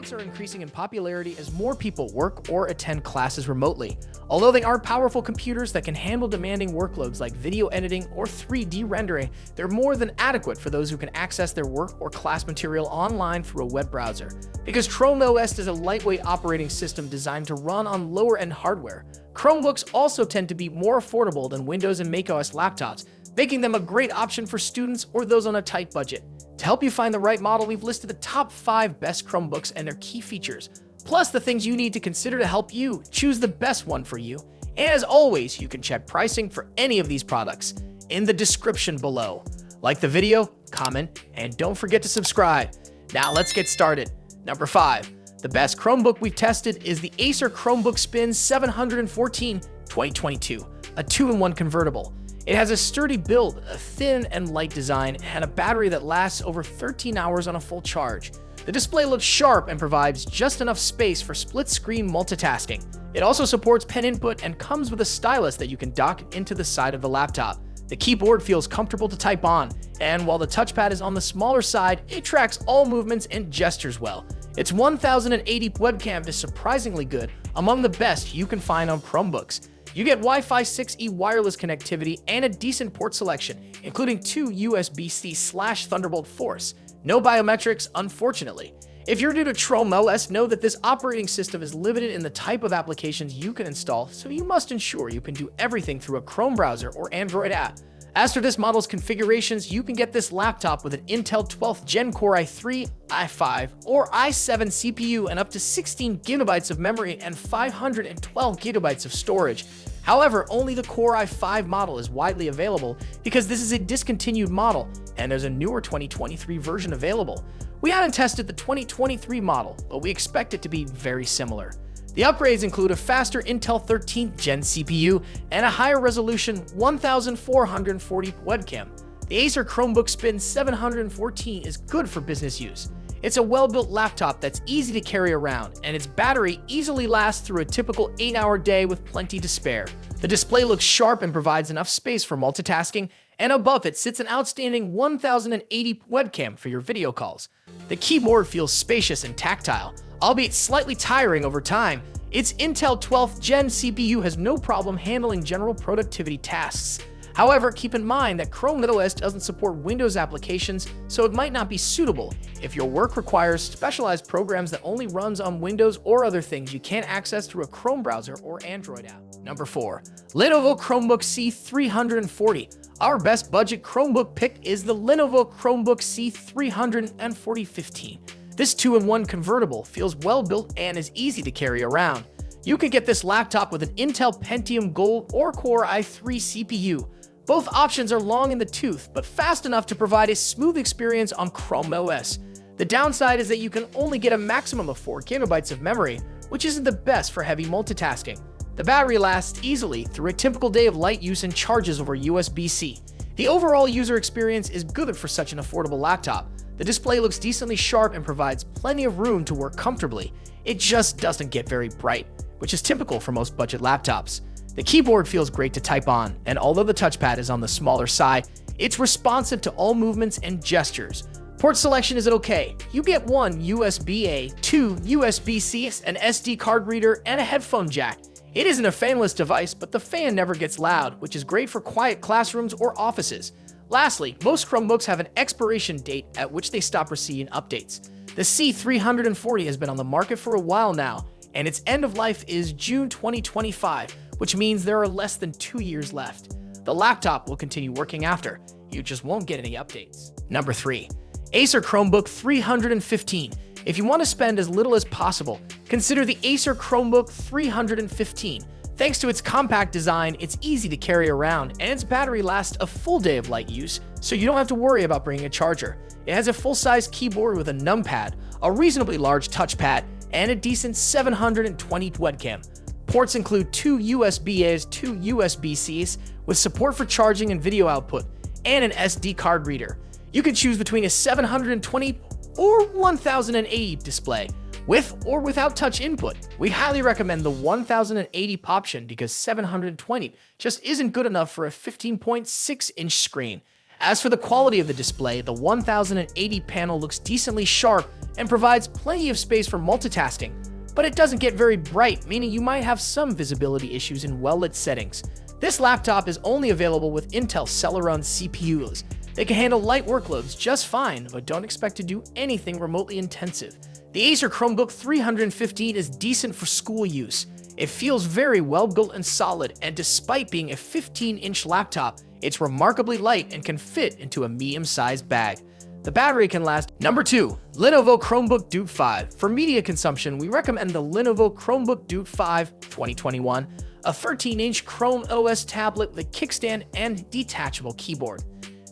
Chromebooks are increasing in popularity as more people work or attend classes remotely. Although they aren't powerful computers that can handle demanding workloads like video editing or 3D rendering, they're more than adequate for those who can access their work or class material online through a web browser. Because Chrome OS is a lightweight operating system designed to run on lower-end hardware, Chromebooks also tend to be more affordable than Windows and macOS laptops, making them a great option for students or those on a tight budget. To help you find the right model, we've listed the top 5 best Chromebooks and their key features, plus the things you need to consider to help you choose the best one for you. And as always, you can check pricing for any of these products in the description below. Like the video, comment, and don't forget to subscribe. Now let's get started. Number 5. The best Chromebook we've tested is the Acer Chromebook Spin 714 2022, a 2-in-1 convertible. It has a sturdy build, a thin and light design, and a battery that lasts over 13 hours on a full charge. The display looks sharp and provides just enough space for split-screen multitasking. It also supports pen input and comes with a stylus that you can dock into the side of the laptop. The keyboard feels comfortable to type on, and while the touchpad is on the smaller side, it tracks all movements and gestures well. Its 1080p webcam is surprisingly good, among the best you can find on Chromebooks. You get Wi-Fi 6E wireless connectivity and a decent port selection, including 2 USB-C/Thunderbolt 4s. No biometrics, unfortunately. If you're new to Chrome OS, know that this operating system is limited in the type of applications you can install, so you must ensure you can do everything through a Chrome browser or Android app. As for this model's configurations, you can get this laptop with an Intel 12th Gen Core i3, i5, or i7 CPU and up to 16 GB of memory and 512 GB of storage. However, only the Core i5 model is widely available because this is a discontinued model, and there's a newer 2023 version available. We haven't tested the 2023 model, but we expect it to be very similar. The upgrades include a faster Intel 13th Gen CPU and a higher resolution 1440p webcam. The Acer Chromebook Spin 714 is good for business use. It's a well-built laptop that's easy to carry around, and its battery easily lasts through a typical 8-hour day with plenty to spare. The display looks sharp and provides enough space for multitasking, and above it sits an outstanding 1080p webcam for your video calls. The keyboard feels spacious and tactile, albeit slightly tiring over time. Its Intel 12th Gen CPU has no problem handling general productivity tasks. However, keep in mind that Chrome OS doesn't support Windows applications, so it might not be suitable if your work requires specialized programs that only runs on Windows or other things you can't access through a Chrome browser or Android app. Number 4. Lenovo Chromebook C340. Our best budget Chromebook pick is the Lenovo Chromebook C340 15. This 2-in-1 convertible feels well built and is easy to carry around. You could get this laptop with an Intel Pentium Gold or Core i3 CPU. Both options are long in the tooth, but fast enough to provide a smooth experience on Chrome OS. The downside is that you can only get a maximum of 4 GB of memory, which isn't the best for heavy multitasking. The battery lasts easily through a typical day of light use and charges over USB-C. The overall user experience is good for such an affordable laptop. The display looks decently sharp and provides plenty of room to work comfortably. It just doesn't get very bright, which is typical for most budget laptops. The keyboard feels great to type on, and although the touchpad is on the smaller side, it's responsive to all movements and gestures. Port selection is okay. You get 1 USB-A, 2 USB-C, an SD card reader, and a headphone jack. It isn't a fanless device, but the fan never gets loud, which is great for quiet classrooms or offices. Lastly, most Chromebooks have an expiration date at which they stop receiving updates. The C340 has been on the market for a while now, and its end of life is June 2025, which means there are less than 2 years left. The laptop will continue working after. You just won't get any updates. Number 3. Acer Chromebook 315. If you want to spend as little as possible, consider the Acer Chromebook 315. Thanks to its compact design, it's easy to carry around, and its battery lasts a full day of light use, so you don't have to worry about bringing a charger. It has a full-size keyboard with a numpad, a reasonably large touchpad, and a decent 720p webcam. Ports include 2 USB-A's, 2 USB-C's, with support for charging and video output, and an SD card reader. You can choose between a 720 or 1080 display, with or without touch input. We highly recommend the 1080 option because 720 just isn't good enough for a 15.6-inch screen. As for the quality of the display, the 1080 panel looks decently sharp and provides plenty of space for multitasking, but it doesn't get very bright, meaning you might have some visibility issues in well-lit settings. This laptop is only available with Intel Celeron CPUs. They can handle light workloads just fine, but don't expect to do anything remotely intensive. The Acer Chromebook 315 is decent for school use. It feels very well built and solid, and despite being a 15-inch laptop, it's remarkably light and can fit into a medium-sized bag. The battery can last. Number 2. Lenovo Chromebook Duke 5. For media consumption, we recommend the Lenovo Chromebook Duke 5 2021, a 13-inch Chrome OS tablet with a kickstand and detachable keyboard.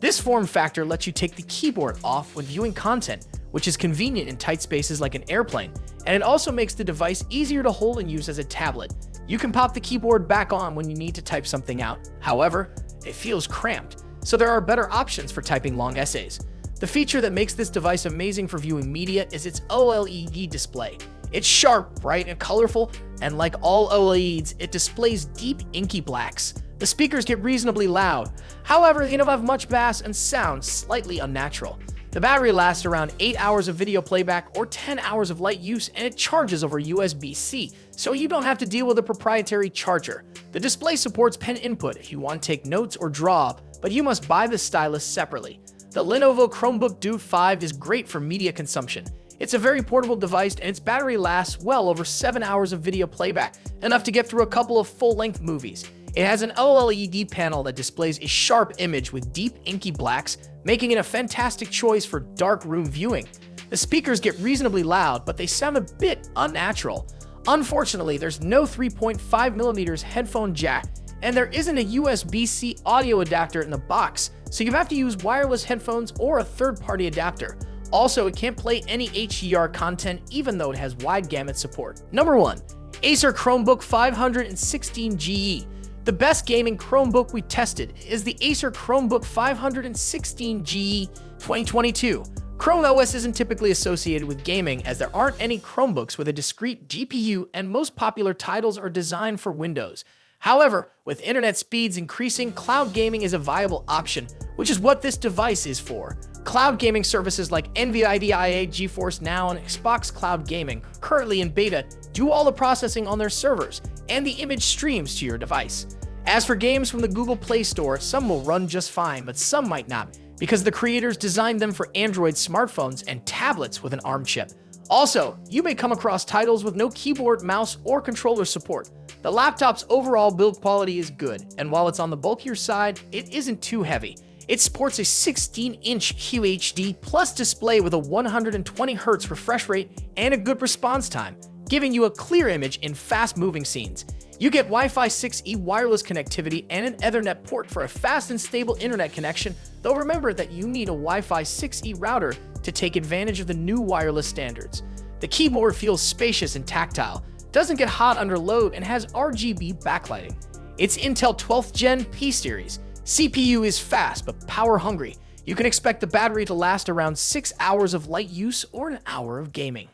This form factor lets you take the keyboard off when viewing content, which is convenient in tight spaces like an airplane, and it also makes the device easier to hold and use as a tablet. You can pop the keyboard back on when you need to type something out. However, it feels cramped, so there are better options for typing long essays. The feature that makes this device amazing for viewing media is its OLED display. It's sharp, bright, and colorful, and like all OLEDs, it displays deep, inky blacks. The speakers get reasonably loud. However, they don't have much bass and sound slightly unnatural. The battery lasts around 8 hours of video playback or 10 hours of light use, and it charges over USB-C, so you don't have to deal with a proprietary charger. The display supports pen input if you want to take notes or draw, but you must buy the stylus separately. The Lenovo Chromebook Duke 5 is great for media consumption. It's a very portable device, and its battery lasts well over 7 hours of video playback, enough to get through a couple of full-length movies. It has an OLED panel that displays a sharp image with deep inky blacks, making it a fantastic choice for dark room viewing. The speakers get reasonably loud, but they sound a bit unnatural. Unfortunately, there's no 3.5mm headphone jack, and there isn't a USB-C audio adapter in the box, so you have to use wireless headphones or a third-party adapter. Also, it can't play any HDR content even though it has wide gamut support. Number 1. Acer Chromebook 516GE. The best gaming Chromebook we tested is the Acer Chromebook 516GE 2022. Chrome OS isn't typically associated with gaming as there aren't any Chromebooks with a discrete GPU, and most popular titles are designed for Windows. However, with internet speeds increasing, cloud gaming is a viable option, which is what this device is for. Cloud gaming services like NVIDIA GeForce Now and Xbox Cloud Gaming, currently in beta, do all the processing on their servers, and the image streams to your device. As for games from the Google Play Store, some will run just fine, but some might not, because the creators designed them for Android smartphones and tablets with an ARM chip. Also, you may come across titles with no keyboard, mouse, or controller support. The laptop's overall build quality is good, and while it's on the bulkier side, it isn't too heavy. It sports a 16-inch QHD Plus display with a 120Hz refresh rate and a good response time, giving you a clear image in fast-moving scenes. You get Wi-Fi 6E wireless connectivity and an Ethernet port for a fast and stable internet connection, though remember that you need a Wi-Fi 6E router to take advantage of the new wireless standards. The keyboard feels spacious and tactile, doesn't get hot under load, and has RGB backlighting. It's Intel 12th Gen P-Series. CPU is fast but power hungry. You can expect the battery to last around 6 hours of light use or an hour of gaming.